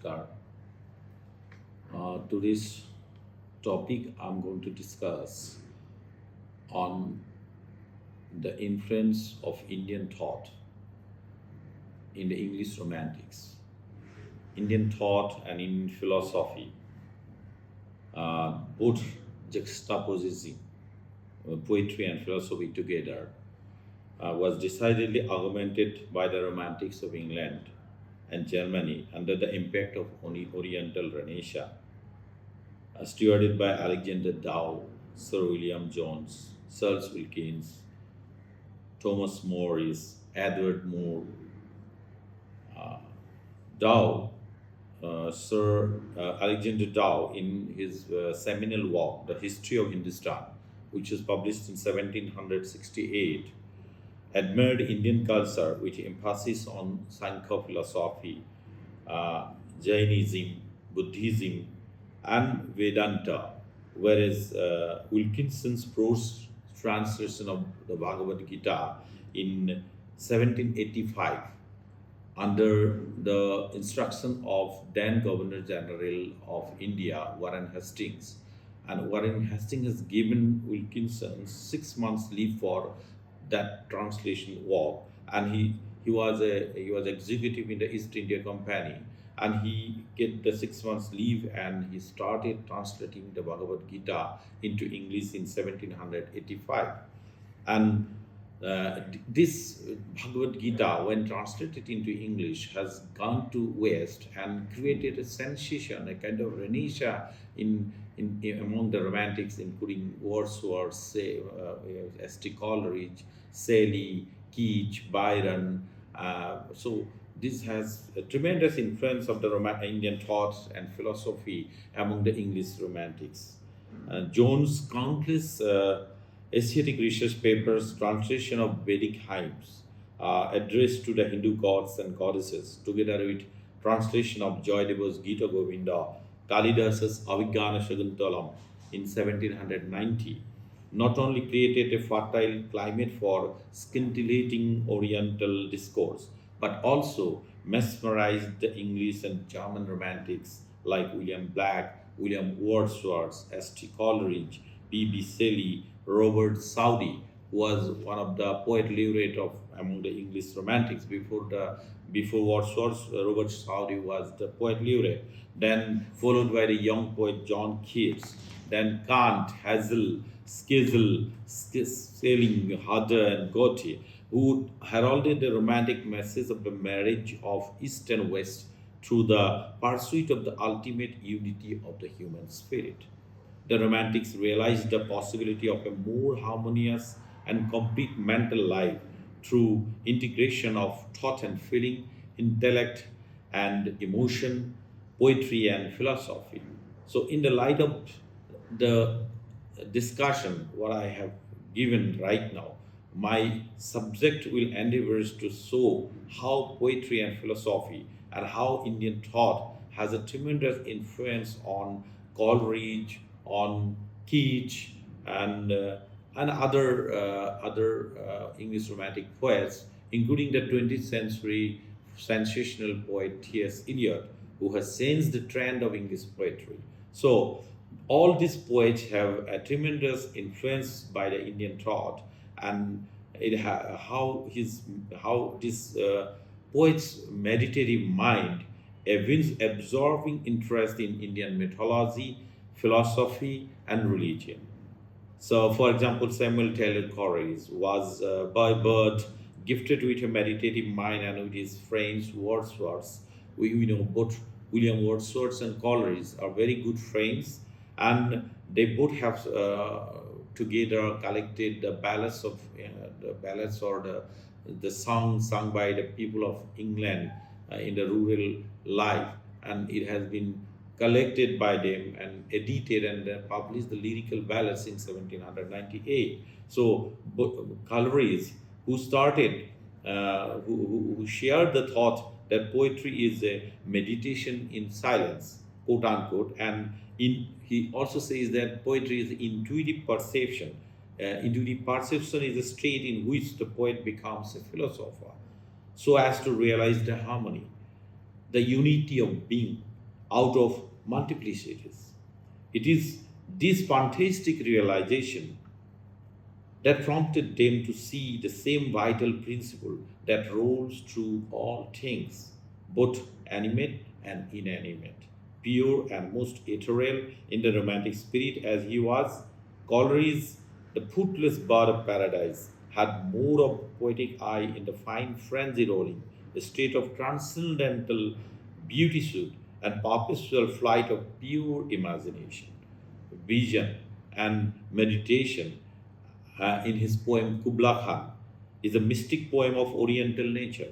Namaskar. Today's topic I'm going to discuss on the influence of Indian thought in the English Romantics. Indian thought and Indian philosophy, both juxtaposing poetry and philosophy together, was decidedly augmented by the Romantics of England and Germany under the impact of Oriental Renaissance, stewarded by Alexander Dow, Sir William Jones, Charles Wilkins, Thomas Morris, Edward Moore. Dow, Sir Alexander Dow, in his seminal work, The History of Hindustan, which was published in 1768, admired Indian culture with emphasis on Sankhya philosophy, Jainism, Buddhism, and Vedanta, whereas Wilkinson's prose translation of the Bhagavad Gita in 1785 under the instruction of then Governor General of India, Warren Hastings. And Warren Hastings has given Wilkinson 6 months leave for that translation work, and he was executive in the East India Company, and he get the 6 months leave, and he started translating the Bhagavad Gita into English in 1785. And this Bhagavad Gita, when translated into English, has gone to West and created a sensation, a kind of renaissance in among the Romantics, including Wordsworth, S.T. Coleridge, Shelley, Keats, Byron. So this has a tremendous influence of the Indian thoughts and philosophy among the English Romantics. Jones' countless ascetic research papers, translation of Vedic hymns addressed to the Hindu gods and goddesses, together with translation of Joydeva's Gita Govinda, Kalidasa's Avijnana Shakuntalam in 1790, not only created a fertile climate for scintillating Oriental discourse, but also mesmerized the English and German Romantics like William Black, William Wordsworth, S.T. Coleridge, B.B. Shelley, Robert Southey, who was one of the poet laureate of among the English Romantics. Before Wordsworth, Robert Southey was the poet laureate. Then followed by the young poet John Keats. Then Kant, Hazel, Skizzle, Schelling, Herder, and Goethe, who heralded the romantic message of the marriage of East and West through the pursuit of the ultimate unity of the human spirit. The Romantics realized the possibility of a more harmonious and complete mental life through integration of thought and feeling, intellect and emotion, poetry and philosophy. So, in the light of the discussion, what I have given right now, my subject will endeavors to show how poetry and philosophy and how Indian thought has a tremendous influence on Coleridge, on Keats, and other English Romantic poets, including the 20th century sensational poet T.S. Eliot, who has changed the trend of English poetry. So, all these poets have a tremendous influence by the Indian thought, and how this poet's meditative mind evinces absorbing interest in Indian mythology, philosophy, and religion. So, for example, Samuel Taylor Coleridge was by birth gifted with a meditative mind, and with his friends Wordsworth. We know both William Wordsworth and Coleridge are very good friends, and they both have together collected the ballads or the song sung by the people of England in the rural life, and it has been collected by them and edited and published the lyrical ballads in 1798. So Coleridge, who started, who shared the thought that poetry is a meditation in silence, quote unquote, and he also says that poetry is intuitive perception. Intuitive perception is a state in which the poet becomes a philosopher, so as to realize the harmony, the unity of being, out of multiplicities. It is this fantastic realization that prompted them to see the same vital principle that rolls through all things, both animate and inanimate, pure and most ethereal in the romantic spirit as he was. Coleridge, the footless bird of paradise, had more of poetic eye in the fine frenzy rolling, a state of transcendental beauty suit and perpetual flight of pure imagination, vision, and meditation in his poem Kubla Khan is a mystic poem of Oriental nature,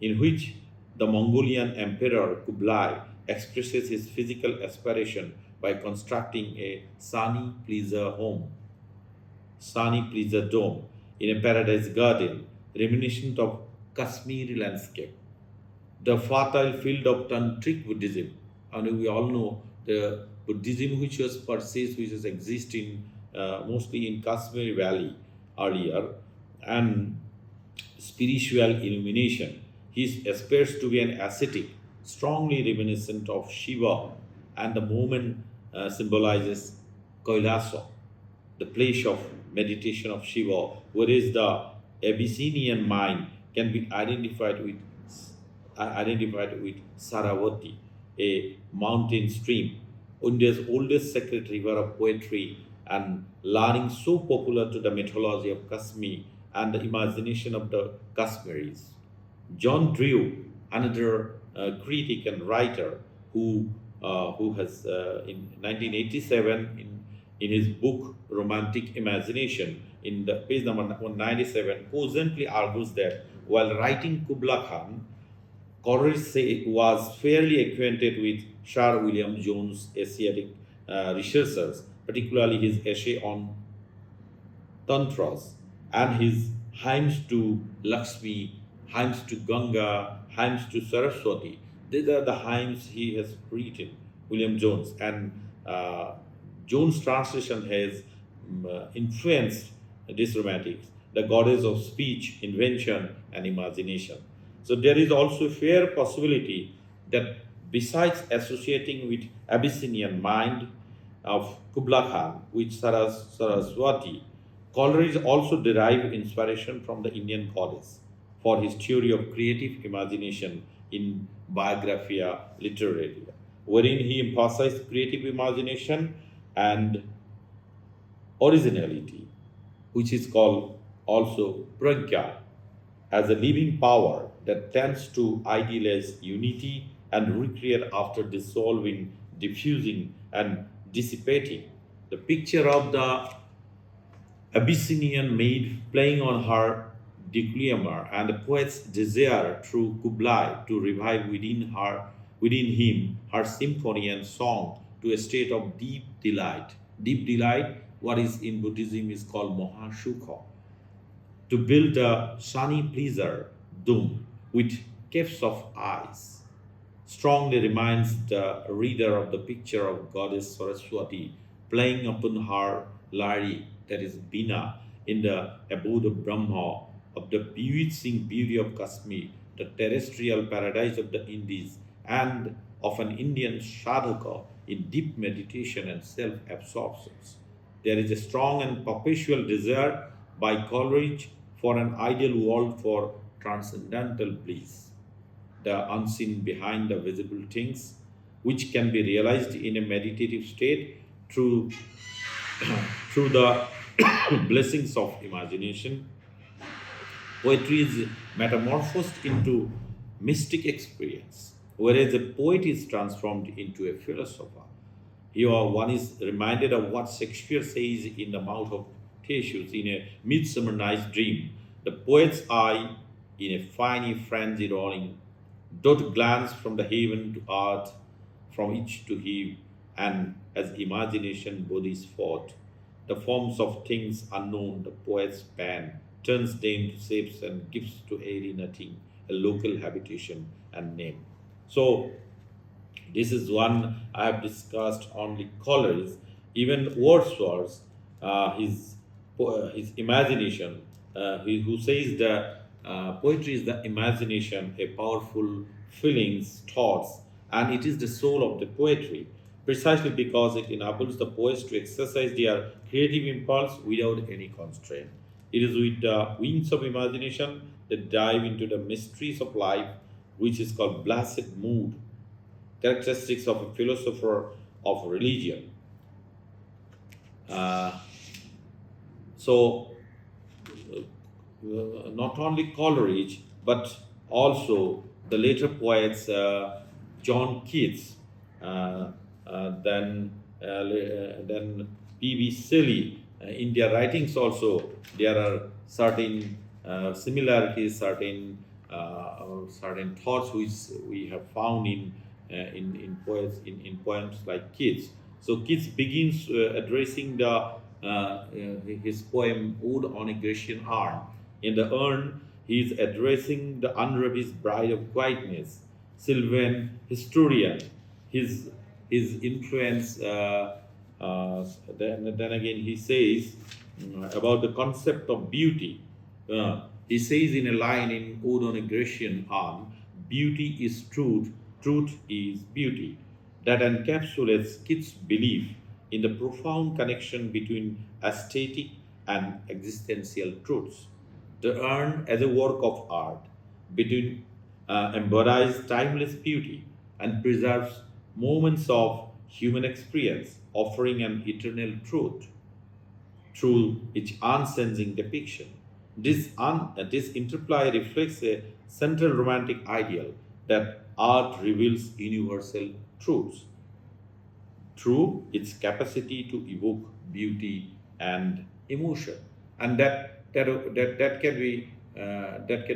in which the Mongolian emperor Kublai expresses his physical aspiration by constructing a sunny pleasure dome in a paradise garden, reminiscent of Kashmiri landscape. The fertile field of tantric Buddhism, and we all know the Buddhism which was persist, which is existing mostly in Kashmir Valley earlier, and spiritual illumination. He aspires to be an ascetic, strongly reminiscent of Shiva, and the moment symbolizes Kailasa, the place of meditation of Shiva, whereas the Abyssinian mind can be identified with Saravati, a mountain stream, India's oldest sacred river of poetry and learning so popular to the mythology of Kashmir and the imagination of the Kashmiris. John Drew, another critic and writer who has in 1987 in his book Romantic Imagination in the page number 197 cogently argues that while writing Kubla Khan, Coleridge was fairly acquainted with Sir William Jones' Asiatic researchers, particularly his essay on Tantras and his hymns to Lakshmi, hymns to Ganga, hymns to Saraswati. These are the hymns he has written, William Jones, and Jones' translation has influenced this romantics, the goddess of speech, invention, and imagination. So there is also a fair possibility that besides associating with Abyssinian mind of Kubla Khan with Saraswati, Coleridge also derived inspiration from the Indian goddess for his theory of creative imagination in Biographia Literaria, wherein he emphasized creative imagination and originality, which is called also pragya, as a living power that tends to idealize unity and recreate after dissolving, diffusing, and dissipating. The picture of the Abyssinian maid playing on her declaimer and the poet's desire through Kublai to revive within him her symphony and song to a state of deep delight. Deep delight, what is in Buddhism is called Mahashukha, to build a sunny pleasure dome with caves of eyes strongly reminds the reader of the picture of goddess Saraswati playing upon her lyre, that is Bina, in the abode of Brahma, of the bewitching beauty of Kashmir, the terrestrial paradise of the Indies, and of an Indian sadhaka in deep meditation and self absorption. There is a strong and perpetual desire by Coleridge for an ideal world for transcendental bliss, the unseen behind the visible things, which can be realized in a meditative state through, through the blessings of imagination. Poetry is metamorphosed into mystic experience, whereas a poet is transformed into a philosopher. Here one is reminded of what Shakespeare says in the mouth of Theseus in a Midsummer Night's Dream. The poet's eye, in a fine frenzy rolling, doth glance from the heaven to earth, from each to heave, and as imagination bodies forth, the forms of things unknown, the poet's pen turns them to shapes and gives to airy nothing a local habitation and name. So this is one I have discussed only Coleridge. Even Wordsworth, his imagination, who says that poetry is the imagination, a powerful feelings, thoughts, and it is the soul of the poetry, precisely because it enables the poets to exercise their creative impulse without any constraint. It is with the wings of imagination that dive into the mysteries of life, which is called blessed mood, characteristics of a philosopher of religion. Uh, so, not only Coleridge, but also the later poets John Keats, uh, then P.B. Shelley. In their writings also, there are certain similarities, certain thoughts which we have found in poets in poems like Keats. So Keats begins addressing his poem "Ode on a Grecian Urn." In the urn, he is addressing the unravished bride of quietness, Sylvan historian. His his influence. Then again, he says about the concept of beauty. He says in a line in Ode on a Grecian Urn, "Beauty is truth, truth is beauty." That encapsulates Keats' belief in the profound connection between aesthetic and existential truths. The urn as a work of art between embodies timeless beauty and preserves moments of human experience, offering an eternal truth through its unsensing depiction. This interplay reflects a central romantic ideal that art reveals universal truths through its capacity to evoke beauty and emotion, and that can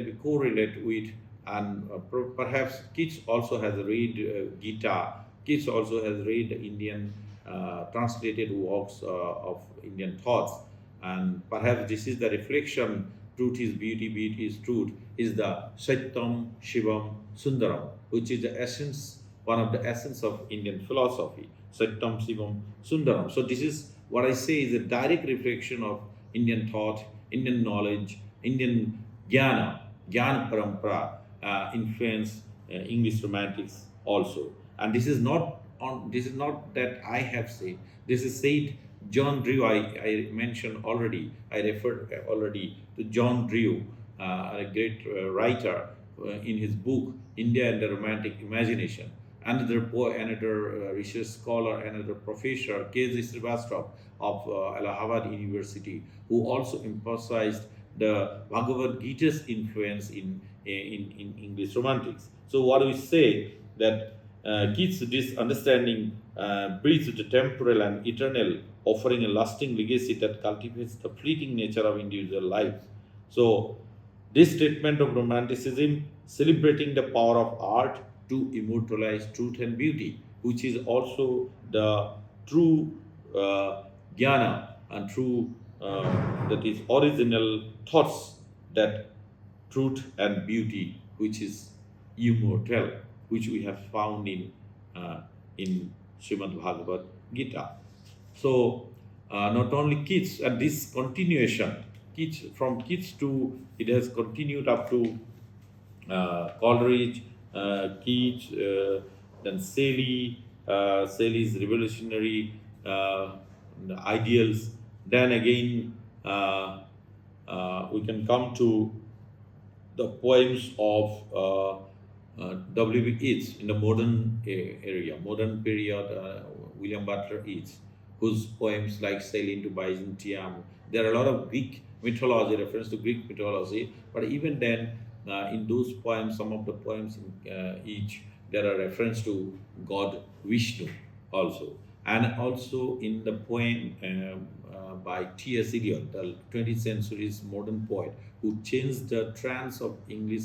be correlated with, and perhaps Keats also has read Gita. Keats also has read Indian translated works of Indian thoughts, and perhaps this is the reflection. Truth is beauty, beauty is truth, is the Satyam Shivam Sundaram, which is the essence, one of the essence of Indian philosophy. Satyam Shivam Sundaram. So this is what I say is a direct reflection of Indian thought, Indian knowledge, Indian Jnana Parampara influence English romantics also. And this is not on. This is not that I have said. This is said John Drew. I mentioned already. I referred already to John Drew, a great writer, in his book India and the Romantic Imagination. Another research scholar, another professor, K.Z. Srivastava of Allahabad University, who also emphasized the Bhagavad Gita's influence in English romantics. So what we say that Keats' this understanding breeds the temporal and eternal, offering a lasting legacy that cultivates the fleeting nature of individual life. So this statement of romanticism celebrating the power of art to immortalize truth and beauty, which is also the true jnana and true that is original thoughts, that truth and beauty, which is immortal, which we have found in Srimad Bhagavad Gita. So not only Keats, and this continuation, Keats from Keats to it has continued up to Coleridge, Keats, then Shelley's revolutionary ideals. Then again, we can come to the poems of W.B. Yeats in the modern area, modern period, William Butler Yeats, whose poems like Sail into Byzantium, there are a lot of Greek mythology, reference to Greek mythology, but even then, in those poems, some of the poems in each, there are reference to God Vishnu also. And also in the poem by T.S. Eliot, the 20th century's modern poet, who changed the trance of English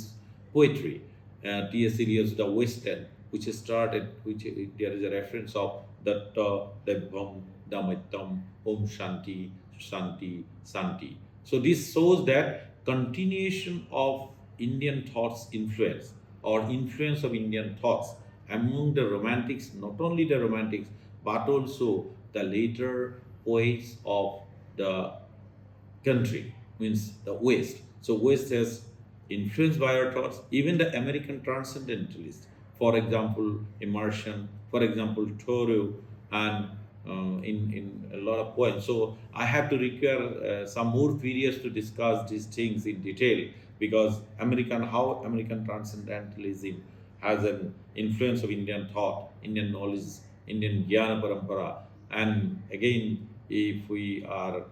poetry. T.S. Eliot's The West End, which there is a reference of Datta, Devvam, Damitam, Om Shanti, Shanti, Santi. So this shows that continuation of Indian thoughts influence, or influence of Indian thoughts among the romantics, not only the romantics, but also the later poets of the country, means the West. So West has influenced by our thoughts. Even the American transcendentalists For example, immersion, for example, Toru, and in a lot of points. So I have to require some more periods to discuss these things in detail, because how American transcendentalism has an influence of Indian thought, Indian knowledge, Indian Jnana Parampara. And again, if we are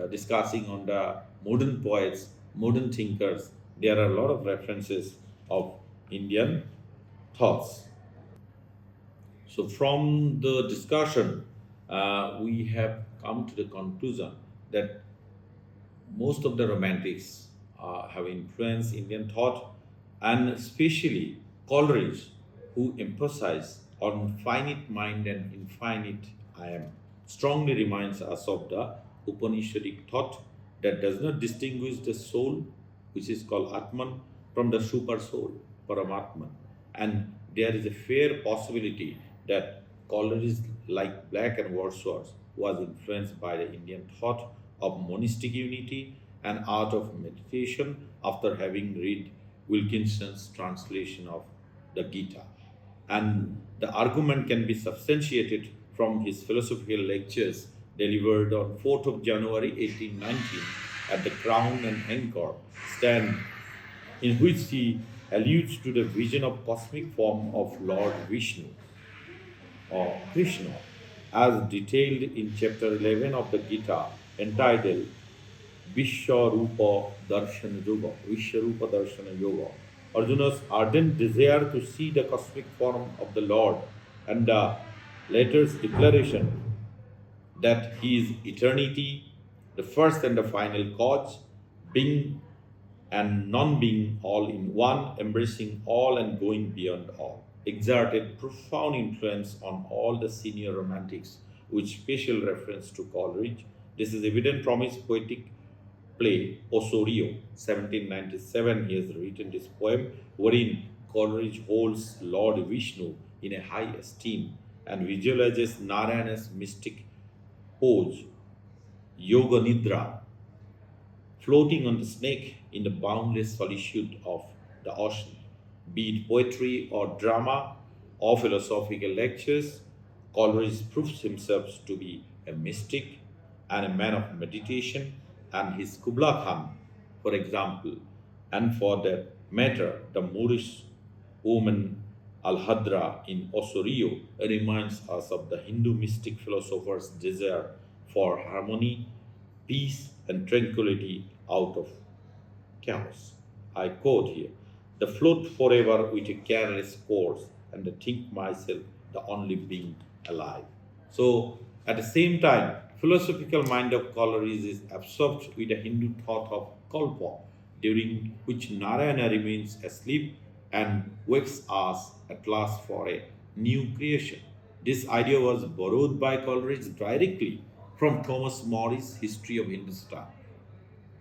discussing on the modern poets, modern thinkers, there are a lot of references of Indian thoughts. So, from the discussion, we have come to the conclusion that most of the romantics have influenced Indian thought, and especially Coleridge, who emphasized on finite mind and infinite I am, strongly reminds us of the Upanishadic thought that does not distinguish the soul, which is called Atman, from the super soul, Paramatman. And there is a fair possibility that Coleridge, like Black and Wordsworth, was influenced by the Indian thought of monistic unity and art of meditation after having read Wilkinson's translation of the Gita. And the argument can be substantiated from his philosophical lectures delivered on 4th of January 1819 at the Crown and Anchor stand, in which he alludes to the vision of cosmic form of Lord Vishnu or Krishna, as detailed in chapter 11 of the Gita, entitled Vishwarupa Darshana Yoga. Vishwarupa Darshana Yoga. Arjuna's ardent desire to see the cosmic form of the Lord, and the latter's declaration that he is eternity, the first and the final cause, being and non being all in one, embracing all and going beyond all, exerted profound influence on all the senior romantics, with special reference to Coleridge. This is evident from his poetic play Osorio, 1797. He has written this poem wherein Coleridge holds Lord Vishnu in a high esteem and visualizes Narayana's mystic pose, Yoga Nidra, floating on the snake in the boundless solitude of the ocean. Be it poetry or drama or philosophical lectures, Coleridge proves himself to be a mystic and a man of meditation, and his Kubla Khan, for example, and for that matter, the Moorish woman Al Hadra in Osorio reminds us of the Hindu mystic philosopher's desire for harmony, peace, and tranquility out of chaos. I quote here: the float forever with a careless course, and to think myself the only being alive. So, at the same time, philosophical mind of Coleridge is absorbed with the Hindu thought of Kalpa, during which Narayana remains asleep and wakes us at last for a new creation. This idea was borrowed by Coleridge directly from Thomas More's History of Hindustan,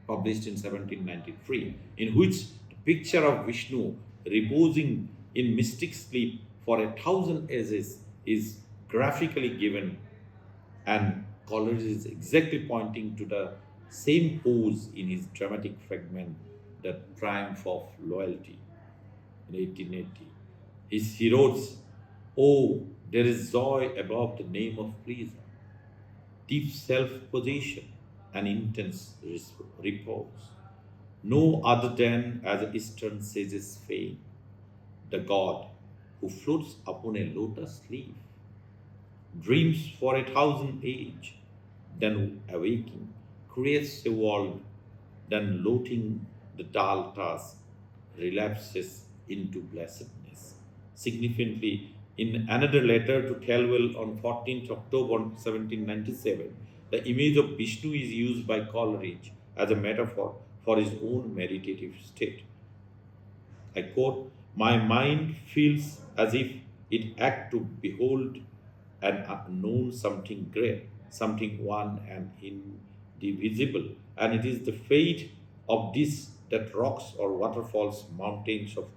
published in 1793, in which the picture of Vishnu reposing in mystic sleep for 1,000 ages is graphically given, and Coleridge is exactly pointing to the same pose in his dramatic fragment, The Triumph of Loyalty, in 1880. His heroes, oh, there is joy above the name of pleasure, deep self possession, and intense repose. No other than as eastern sages feign, the god who floats upon a lotus leaf, dreams for 1,000 age, then awaking, creates a world, then loathing the dull task, relapses into blessedness. Significantly, in another letter to Kelvil on 14th October 1797, the image of Vishnu is used by Coleridge as a metaphor for his own meditative state. I quote, my mind feels as if it act to behold an unknown something great, something one and indivisible, and it is the fate of this that rocks or waterfalls, mountains of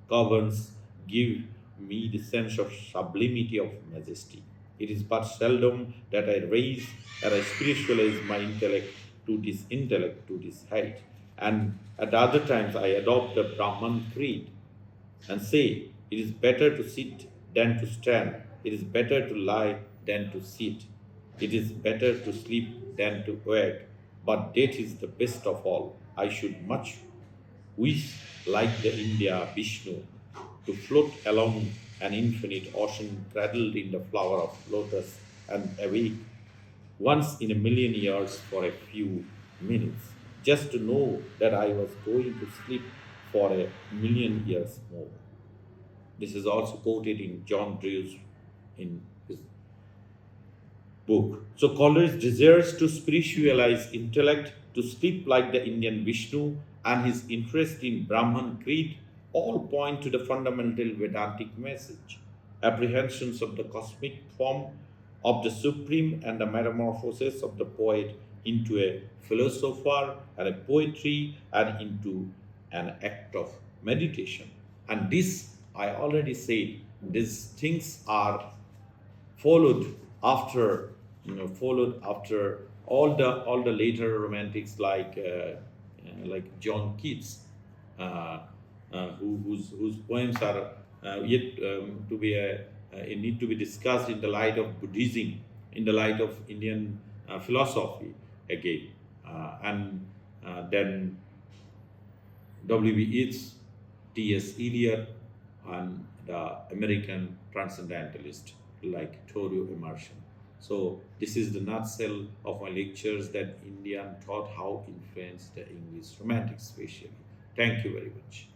caverns give me the sense of sublimity of majesty. It is but seldom that I raise and I spiritualize my intellect to this height, and at other times I adopt the Brahman creed and say It is better to sit than to stand. It is better to lie than to sit. It is better to sleep than to wake. But death is the best of all. I should much wish, like the India Vishnu, to float along an infinite ocean cradled in the flower of lotus and awake once in a million years for a few minutes, just to know that I was going to sleep for a million years more. This is also quoted in John Drew's in his book. So Coleridge desires to spiritualize intellect, to sleep like the Indian Vishnu, and his interest in Brahman creed all point to the fundamental Vedantic message. Apprehensions of the cosmic form of the supreme and the metamorphosis of the poet into a philosopher and a poetry and into an act of meditation. And this, I already said, these things are followed after followed after all the later romantics like John Keats, whose poems are yet to be need to be discussed in the light of Buddhism, in the light of Indian philosophy again, and then W.B. Yeats, T.S. Eliot, and the American transcendentalist like Toru Emerson. So this is the nutshell of my lectures that Indian thought how influenced the English Romantics especially. Thank you very much.